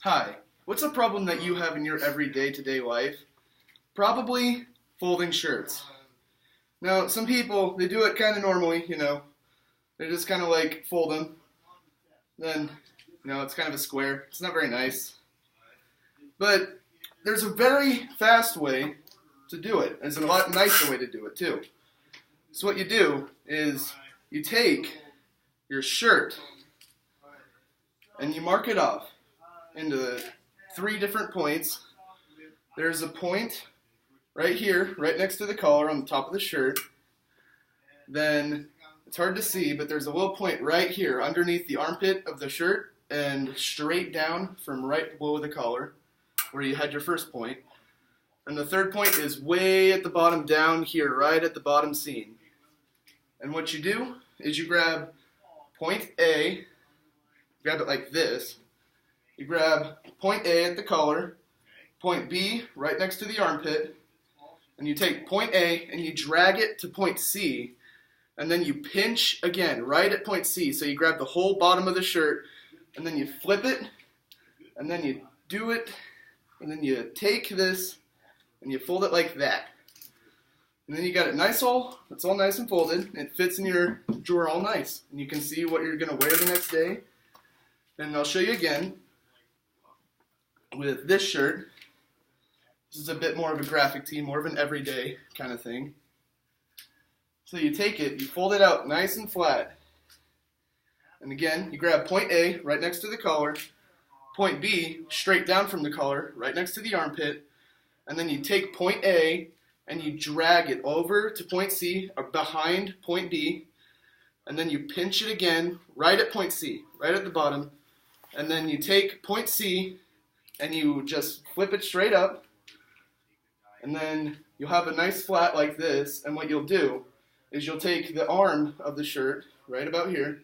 Hi, what's a problem that you have in your everyday to-day life? Probably folding shirts. Now, some people, they do it kind of normally, They just kind of like fold them. Then, it's kind of a square. It's not very nice. But there's a very fast way to do it. There's a lot nicer way to do it, too. So what you do is you take your shirt and you mark it off into 3 different points. There's a point right here, right next to the collar on the top of the shirt. Then it's hard to see, but there's a little point right here underneath the armpit of the shirt and straight down from right below the collar where you had your first point. And the third point is way at the bottom down here, right at the bottom seam. And what you do is you grab point A, grab it like this. You grab point A at the collar, point B right next to the armpit, and you take point A and you drag it to point C, and then you pinch again right at point C. So you grab the whole bottom of the shirt, and then you flip it, and then you do it, and then you take this, and you fold it like that. And then you got it it's all nice and folded. It fits in your drawer all nice. And you can see what you're going to wear the next day. And I'll show you again with this shirt. This is a bit more of a graphic tee, more of an everyday kind of thing. So you take it, you fold it out nice and flat. And again, you grab point A right next to the collar, point B straight down from the collar right next to the armpit, and then you take point A and you drag it over to point C or behind point B, and then you pinch it again right at point C, right at the bottom, and then you take point C and you just flip it straight up, and then you'll have a nice flat like this. And what you'll do is you'll take the arm of the shirt right about here,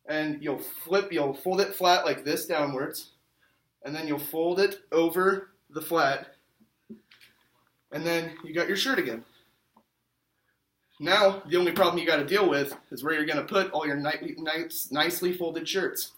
and you'll fold it flat like this downwards, and then you'll fold it over the flat, and then you got your shirt again. Now, the only problem you got to deal with is where you're going to put all your nicely folded shirts.